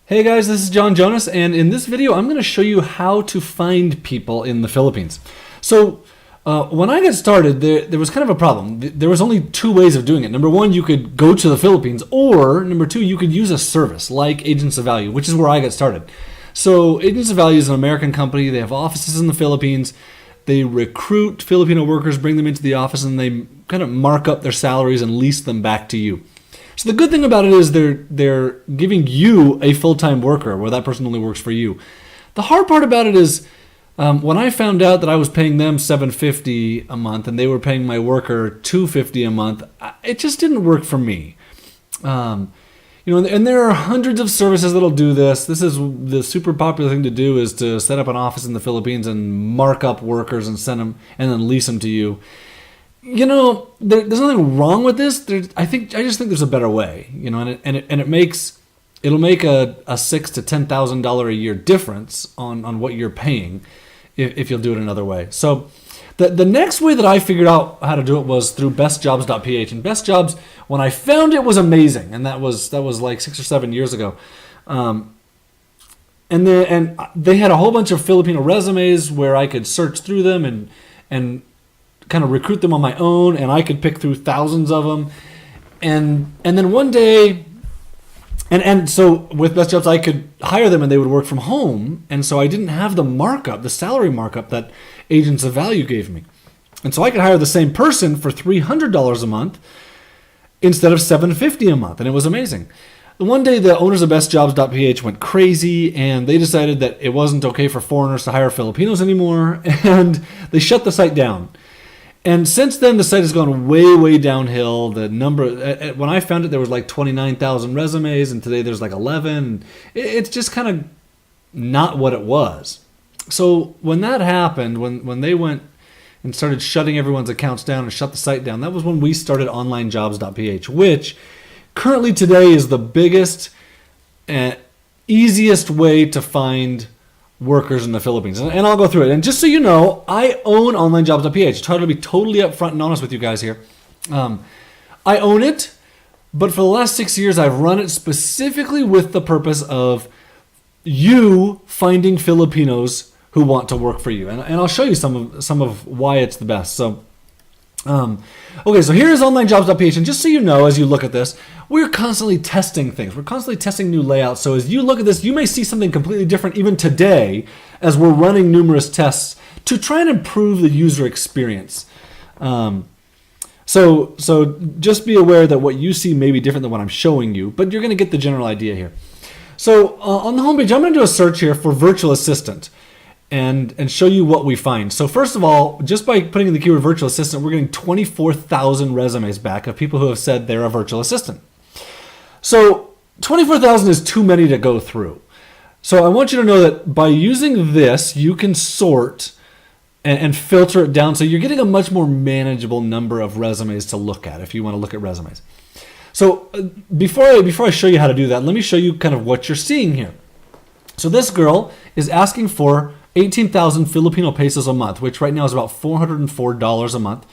Hey guys, this is Jonas, and in this video I'm going to show you how to find people in the Philippines. So when I got started, there was kind of a problem. There was only two ways of doing it. Number one, you could go to the Philippines, or number two, you could use a service like Agents of Value, which is where I got started. So Agents of Value is an American company. They have offices in the Philippines. They recruit Filipino workers, bring them into the office, and they kind of mark up their salaries and lease them back to you. So the good thing about it is they're giving you a full-time worker where that person only works for you. The hard part about it is when I found out that I was paying them $750 a month and they were paying my worker $250 a month, it just didn't work for me. And there are hundreds of services that'll do this. This is the super popular thing to do, is to set up an office in the Philippines and mark up workers and send them and then lease them to you. There's nothing wrong with this. I just think there's a better way. It'll make a $6,000 to $10,000 a year difference on what you're paying if you'll do it another way. So the next way that I figured out how to do it was through BestJobs.ph. And BestJobs, when I found it, was amazing, and that was like 6 or 7 years ago. And they had a whole bunch of Filipino resumes where I could search through them and kind of recruit them on my own, and I could pick through thousands of them. And then one day, and so with Best Jobs, I could hire them and they would work from home. And so I didn't have the salary markup that Agents of Value gave me. And so I could hire the same person for $300 a month instead of $750 a month. And it was amazing. One day, the owners of BestJobs.ph went crazy, and they decided that it wasn't okay for foreigners to hire Filipinos anymore, and they shut the site down. And since then, the site has gone way, way downhill. The number, when I found it, there was like 29,000 resumes, and today there's like 11. It's just kind of not what it was. So when that happened, when they went and started shutting everyone's accounts down and shut the site down, that was when we started OnlineJobs.ph, which currently today is the biggest and easiest way to find workers in the Philippines. And I'll go through it. And just so you know, I own OnlineJobs.ph. Try to be totally upfront and honest with you guys here. I own it, but for the last 6 years, I've run it specifically with the purpose of you finding Filipinos who want to work for you. And I'll show you some of why it's the best. So, okay, so here is OnlineJobs.ph, and just so you know, as you look at this, we're constantly testing things. We're constantly testing new layouts. So as you look at this, you may see something completely different even today as we're running numerous tests to try and improve the user experience. So just be aware that what you see may be different than what I'm showing you, but you're going to get the general idea here. So on the homepage, I'm going to do a search here for virtual assistant and show you what we find. So first of all, just by putting in the keyword virtual assistant, we're getting 24,000 resumes back of people who have said they're a virtual assistant. So 24,000 is too many to go through. So I want you to know that by using this, you can sort and filter it down, so you're getting a much more manageable number of resumes to look at if you want to look at resumes. So before I show you how to do that, let me show you kind of what you're seeing here. So this girl is asking for 18,000 Filipino pesos a month, which right now is about $404 a month,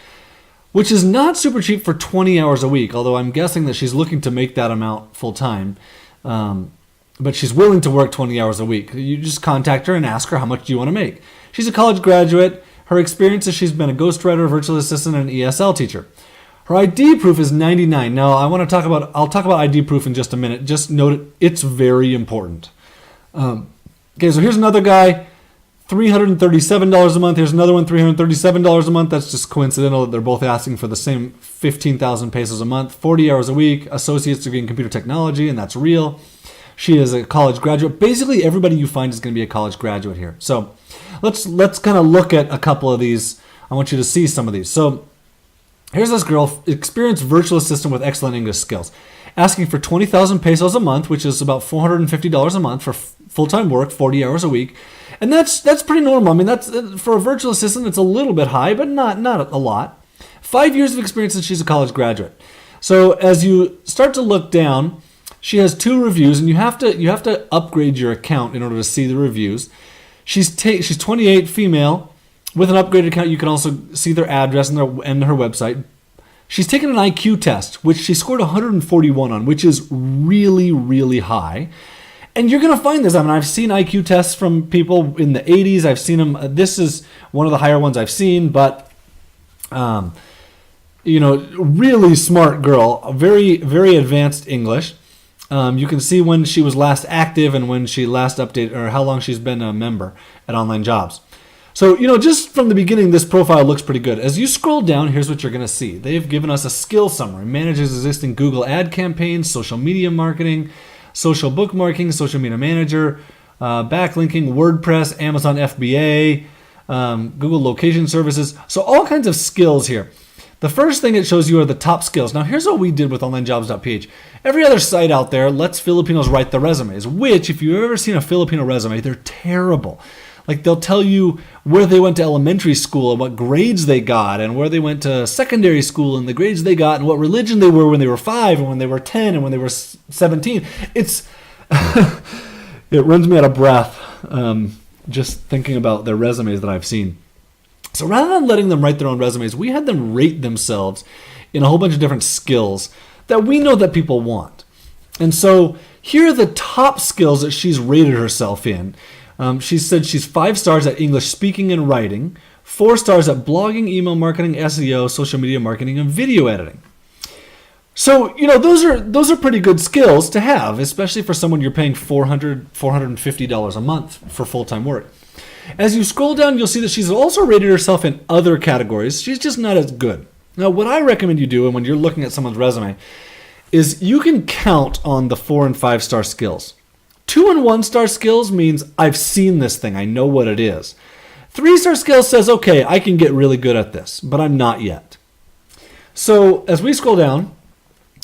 which is not super cheap for 20 hours a week, although I'm guessing that she's looking to make that amount full time. But she's willing to work 20 hours a week. You just contact her and ask her, how much do you want to make? She's a college graduate. Her experience is she's been a ghostwriter, virtual assistant, and an ESL teacher. Her ID proof is 99. Now, I'll talk about ID proof in just a minute. Just note it's very important. Okay, so here's another guy, $337 a month. Here's another one, $337 a month. That's just coincidental that they're both asking for the same 15,000 pesos a month, 40 hours a week, associate's degree in computer technology, and that's real. She is a college graduate. Basically, everybody you find is going to be a college graduate here. So let's kind of look at a couple of these. I want you to see some of these. So here's this girl, experienced virtual assistant with excellent English skills, asking for 20,000 pesos a month, which is about $450 a month for full-time work, 40 hours a week. And that's pretty normal. I mean, that's for a virtual assistant, it's a little bit high, but not a lot. 5 years of experience, and she's a college graduate. So as you start to look down, she has 2 reviews, and you have to upgrade your account in order to see the reviews. She's 28, female. With an upgraded account, you can also see their address and her website. She's taken an IQ test, which she scored 141 on, which is really, really high. And you're going to find this. I mean, I've seen IQ tests from people in the 80s. I've seen them. This is one of the higher ones I've seen, but, really smart girl, very, very advanced English. You can see when she was last active and when she last updated, or how long she's been a member at Online Jobs. So, just from the beginning, this profile looks pretty good. As you scroll down, here's what you're going to see. They've given us a skill summary. Manages existing Google ad campaigns, social media marketing, social bookmarking, social media manager, backlinking, WordPress, Amazon FBA, Google location services. So all kinds of skills here. The first thing it shows you are the top skills. Now here's what we did with OnlineJobs.ph. Every other site out there lets Filipinos write the resumes, which if you've ever seen a Filipino resume, they're terrible. Like they'll tell you where they went to elementary school and what grades they got, and where they went to secondary school and the grades they got, and what religion they were when they were 5 and when they were 10 and when they were 17. It's it runs me out of breath just thinking about their resumes that I've seen. So rather than letting them write their own resumes, we had them rate themselves in a whole bunch of different skills that we know that people want. And so here are the top skills that she's rated herself in. She said she's 5 stars at English speaking and writing, 4 stars at blogging, email marketing, SEO, social media marketing, and video editing. So, those are pretty good skills to have, especially for someone you're paying $450 a month for full-time work. As you scroll down, you'll see that she's also rated herself in other categories. She's just not as good. Now, what I recommend you do when you're looking at someone's resume is you can count on the 4 and 5 star skills. 2 and 1 star skills means I've seen this thing. I know what it is. 3 star skills says, okay, I can get really good at this, but I'm not yet. So as we scroll down,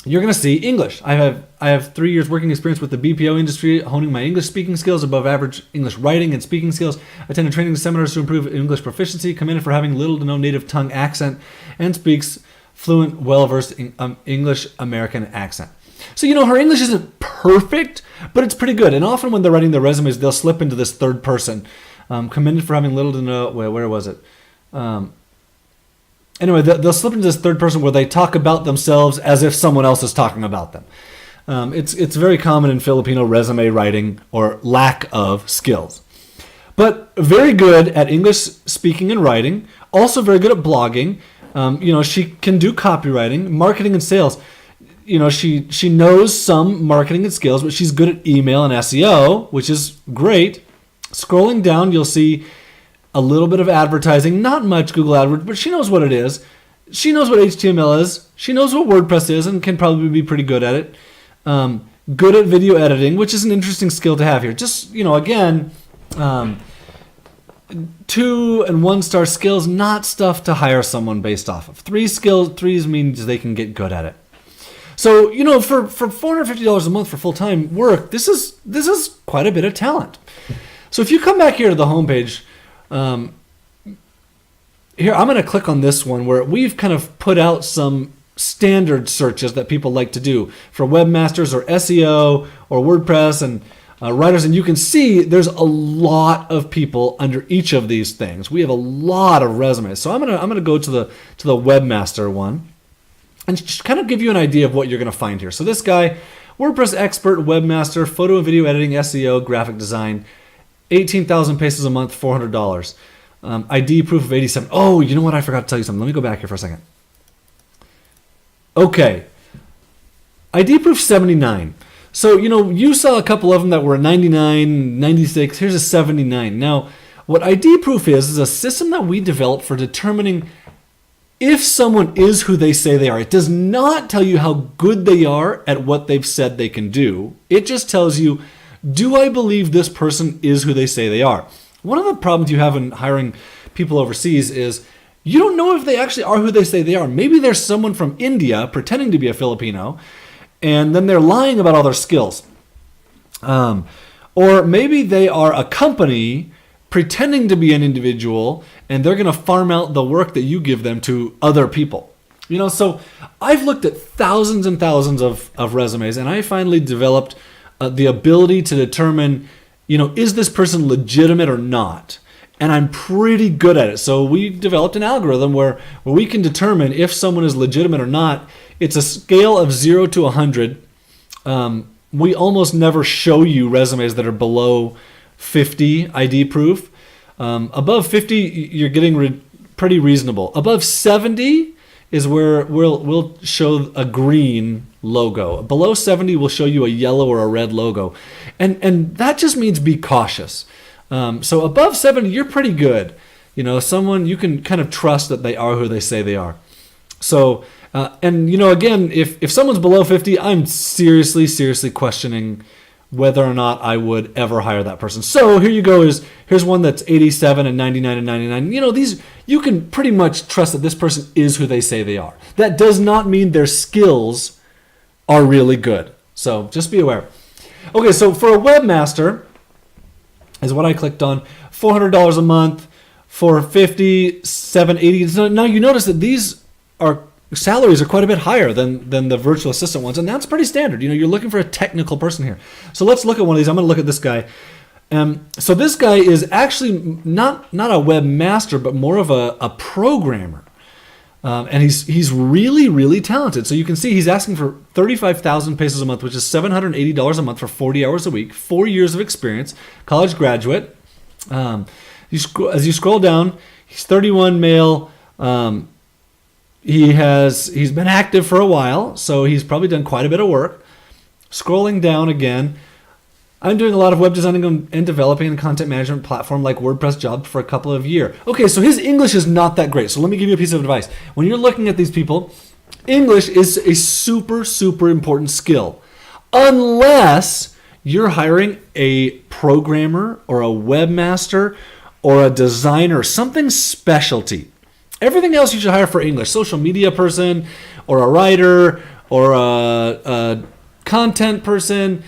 you're going to see English. I have 3 years working experience with the BPO industry, honing my English speaking skills, above average English writing and speaking skills. Attended training seminars to improve English proficiency, commended for having little to no native tongue accent, and speaks fluent, well-versed English American accent. So, her English isn't perfect, but it's pretty good. And often when they're writing their resumes, they'll slip into this third person. Commended for having little to no... where was it? Anyway, they'll slip into this third person where they talk about themselves as if someone else is talking about them. It's very common in Filipino resume writing or lack of skills. But very good at English speaking and writing. Also very good at blogging. She can do copywriting, marketing, and sales. She knows some marketing and skills, but she's good at email and SEO, which is great. Scrolling down, you'll see a little bit of advertising, not much Google AdWords, but she knows what it is. She knows what HTML is. She knows what WordPress is and can probably be pretty good at it. Good at video editing, which is an interesting skill to have here. Just, again, 2 and 1 star skills, not stuff to hire someone based off of. 3s means they can get good at it. So, for $450 a month for full-time work, this is quite a bit of talent. So if you come back here to the homepage, here I'm going to click on this one where we've kind of put out some standard searches that people like to do for webmasters or SEO or WordPress and writers. And you can see there's a lot of people under each of these things. We have a lot of resumes. So I'm going to go to the webmaster one and just kind of give you an idea of what you're going to find here. So this guy, WordPress expert, webmaster, photo and video editing, SEO, graphic design, 18,000 pesos a month, $400. ID proof of 87. Oh, you know what? I forgot to tell you something. Let me go back here for a second. Okay. ID proof 79. So, you saw a couple of them that were 99, 96. Here's a 79. Now, what ID proof is a system that we developed for determining if someone is who they say they are. It does not tell you how good they are at what they've said they can do. It just tells you, do I believe this person is who they say they are? One of the problems you have in hiring people overseas is you don't know if they actually are who they say they are. Maybe there's someone from India pretending to be a Filipino, and then they're lying about all their skills. Or maybe they are a company pretending to be an individual, and they're going to farm out the work that you give them to other people. So I've looked at thousands and thousands of resumes, and I finally developed the ability to determine, is this person legitimate or not? And I'm pretty good at it. So we developed an algorithm where we can determine if someone is legitimate or not. It's a scale of 0 to 100. we almost never show you resumes that are below 50 ID proof. Above 50, you're getting pretty reasonable. Above 70 is where we'll show a green logo. Below 70, we'll show you a yellow or a red logo. And that just means be cautious. So above 70, you're pretty good. Someone you can kind of trust that they are who they say they are. So, again, if someone's below 50, I'm seriously questioning whether or not I would ever hire that person. So here you go. Here's one that's 87 and 99 and 99. These, you can pretty much trust that this person is who they say they are. That does not mean their skills are really good. So just be aware. Okay, so for a webmaster, is what I clicked on, $400 a month, $450, $780. So now you notice that these salaries are quite a bit higher than the virtual assistant ones, and that's pretty standard. You're looking for a technical person here. So let's look at one of these. I'm going to look at this guy. So this guy is actually not a webmaster, but more of a programmer. And he's really talented. So you can see he's asking for 35,000 pesos a month, which is $780 a month for 40 hours a week, 4 years of experience, college graduate. As you scroll down, he's 31, male. He's been active for a while, so he's probably done quite a bit of work. Scrolling down again, I'm doing a lot of web designing and developing a content management platform like WordPress jobs for a couple of years. Okay, so his English is not that great. So let me give you a piece of advice. When you're looking at these people, English is a super important skill. Unless you're hiring a programmer or a webmaster or a designer, something specialty. Everything else you should hire for English. Social media person or a writer or a content person.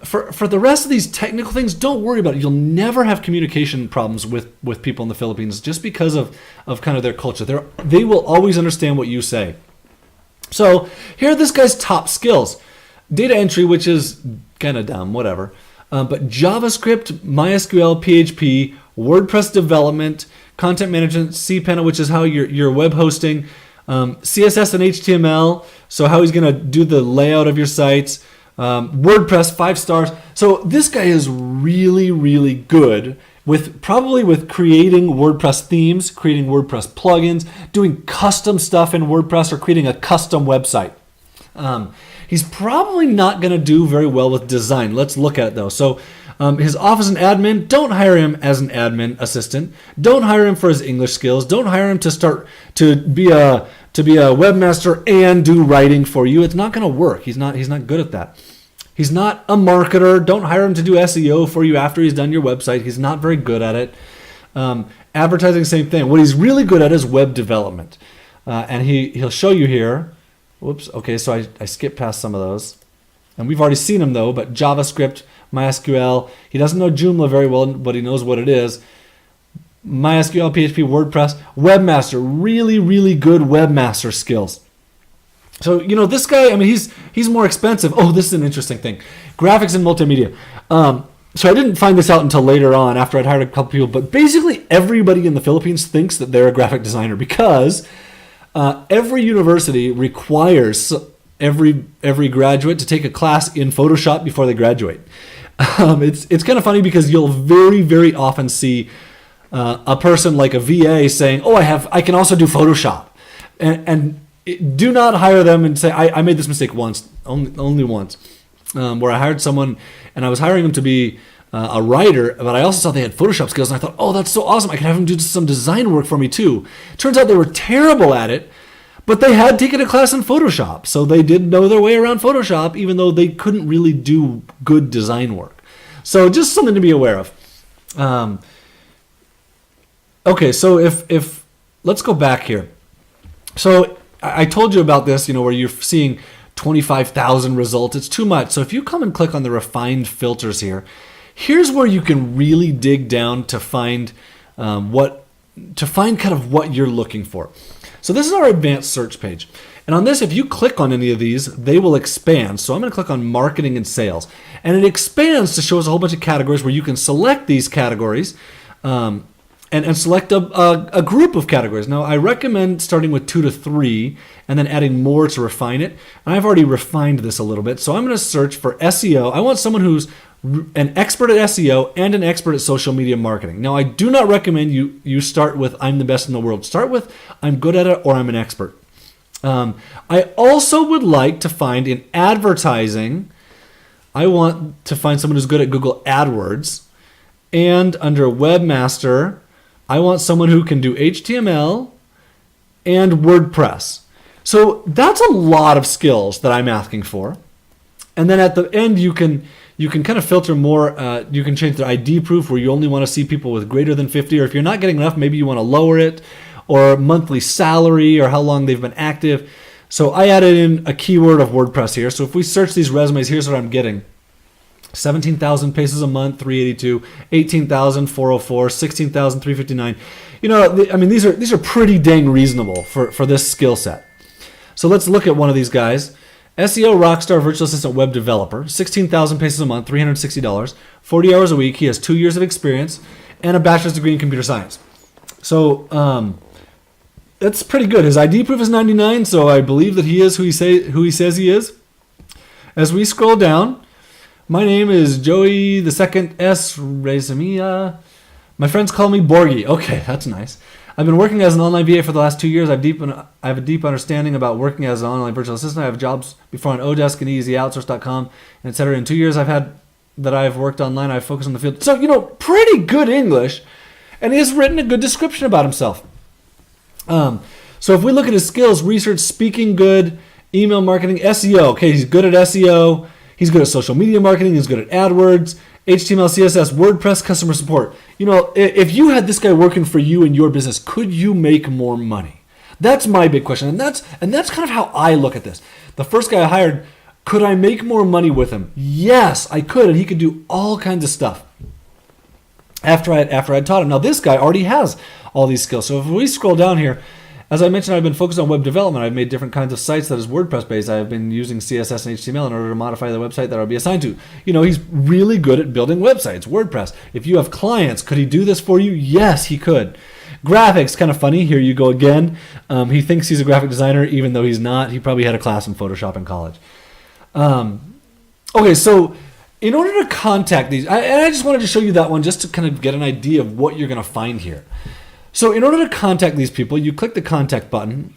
For the rest of these technical things, don't worry about it. You'll never have communication problems with people in the Philippines just because of kind of their culture. They will always understand what you say. So here are this guy's top skills. Data entry, which is kind of dumb, whatever. But JavaScript, MySQL, PHP, WordPress development, content management, cPanel, which is how your web hosting, CSS and HTML, so how he's going to do the layout of your sites, WordPress 5 stars. So this guy is really good with creating WordPress themes, creating WordPress plugins, doing custom stuff in WordPress, or creating a custom website. He's probably not going to do very well with design. Let's look at it though. So his office and admin, don't hire him as an admin assistant. Don't hire him for his English skills. Don't hire him to be a webmaster and do writing for you. It's not going to work. He's not good at that. He's not a marketer. Don't hire him to do SEO for you after he's done your website. He's not very good at it. Advertising, same thing. What he's really good at is web development. And he'll show you here. Whoops. Okay, so I skipped past some of those. And we've already seen him though, but JavaScript, MySQL. He doesn't know Joomla very well, but he knows what it is. MySQL, PHP, WordPress, webmaster, really good webmaster skills. So, this guy, I mean, he's more expensive. Oh, this is an interesting thing. Graphics and multimedia. So I didn't find this out until later on after I'd hired a couple people, but basically everybody in the Philippines thinks that they're a graphic designer because every university requires every graduate to take a class in Photoshop before they graduate. It's kind of funny because you'll very often see a person like a VA saying, "Oh, I can also do Photoshop," and do not hire them and say, "I made this mistake once, only once," where I hired someone and I was hiring them to be a writer, but I also saw they had Photoshop skills, and I thought, "Oh, that's so awesome! I can have them do some design work for me too." Turns out they were terrible at it. But they had taken a class in Photoshop, so they did know their way around Photoshop, even though they couldn't really do good design work. So just something to be aware of. Okay, so if let's go back here. So I told you about this, where you're seeing 25,000 results. It's too much. So if you come and click on the refined filters here, here's where you can really dig down to find kind of what you're looking for. So this is our advanced search page. And on this, if you click on any of these, they will expand. So I'm going to click on marketing and sales. And it expands to show us a whole bunch of categories where you can select these categories. And and select a group of categories. Now, I recommend starting with 2 to 3 and then adding more to refine it. And I've already refined this a little bit. So I'm going to search for SEO. I want someone who's an expert at SEO and an expert at social media marketing. Now, I do not recommend you start with I'm the best in the world. Start with I'm good at it or I'm an expert. I also would like to find in advertising, I want to find someone who's good at Google AdWords. And under webmaster, I want someone who can do HTML and WordPress. So that's a lot of skills that I'm asking for. And then at the end, you can kind of filter more. You can change the ID proof where you only want to see people with greater than 50. Or if you're not getting enough, maybe you want to lower it. Or monthly salary or how long they've been active. So I added in a keyword of WordPress here. So if we search these resumes, here's what I'm getting. 17,000 paces a month, 382, 18,000, 404, 16,359. I mean, these are pretty dang reasonable for this skill set. So let's look at one of these guys. SEO Rockstar Virtual Assistant Web Developer, 16,000 paces a month, $360, 40 hours a week. He has 2 years of experience and a bachelor's degree in computer science. So that's pretty good. His ID proof is 99, so I believe that he is who he says he is. As we scroll down, my name is Joey the Second S. Rezemia. My friends call me Borgie. Okay, that's nice. I've been working as an online VA for the last 2 years. I have a deep understanding about working as an online virtual assistant. I have jobs before on Odesk and outsourcing.com, etc. In 2 years I've worked online, I've focused on the field. So, pretty good English. And he has written a good description about himself. So if we look at his skills, research, speaking good, email marketing, SEO. Okay, he's good at SEO. He's good at social media marketing. He's good at AdWords, HTML, CSS, WordPress, customer support. If you had this guy working for you in your business, could you make more money? That's my big question. And that's kind of how I look at this. The first guy I hired, could I make more money with him? Yes, I could. And he could do all kinds of stuff after I taught him. Now, this guy already has all these skills. So if we scroll down here, as I mentioned, I've been focused on web development. I've made different kinds of sites that is WordPress based. I've been using CSS and HTML in order to modify the website that I'll be assigned to. He's really good at building websites, WordPress. If you have clients, could he do this for you? Yes, he could. Graphics, kind of funny. Here you go again. He thinks he's a graphic designer, even though he's not. He probably had a class in Photoshop in college. Okay, so in order to contact these, I just wanted to show you that one just to kind of get an idea of what you're going to find here. So in order to contact these people, you click the contact button.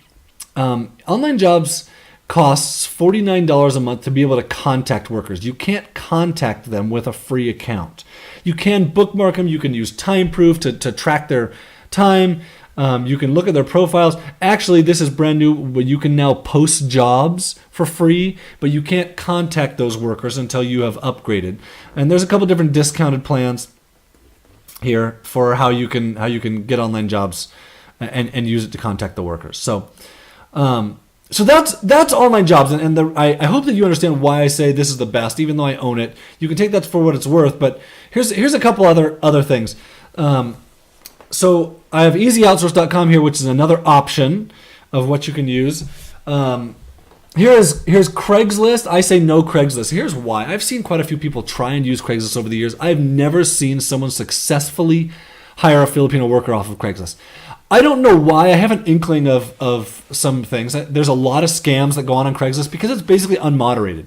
Online Jobs costs $49 a month to be able to contact workers. You can't contact them with a free account. You can bookmark them. You can use time proof to track their time. You can look at their profiles. Actually, this is brand new. You can now post jobs for free, but you can't contact those workers until you have upgraded. And there's a couple different discounted plans here for how you can get online jobs and use it to contact the workers. So that's online jobs, and I hope that you understand why I say this is the best, even though I own it. You can take that for what it's worth, but here's a couple other things. So I have easyoutsource.com here, which is another option of what you can use. Here's Craigslist. I say no Craigslist. Here's why. I've seen quite a few people try and use Craigslist over the years. I've never seen someone successfully hire a Filipino worker off of Craigslist. I don't know why. I have an inkling of some things. There's a lot of scams that go on Craigslist because it's basically unmoderated.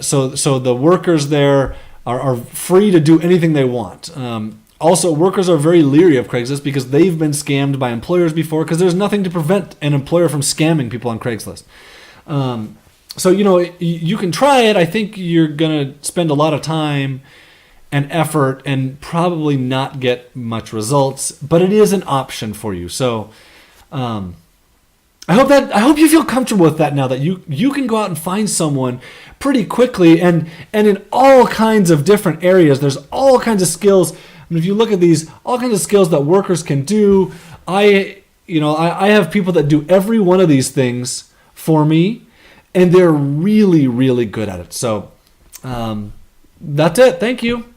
So the workers there are free to do anything they want. Also, workers are very leery of Craigslist because they've been scammed by employers before, because there's nothing to prevent an employer from scamming people on Craigslist. So, you can try it. I think you're going to spend a lot of time and effort and probably not get much results, but it is an option for you. So, I hope you feel comfortable with that now, that you can go out and find someone pretty quickly and in all kinds of different areas. There's all kinds of skills. I mean, if you look at these, all kinds of skills that workers can do. I have people that do every one of these things for me, and they're really, really good at it. So that's it. Thank you.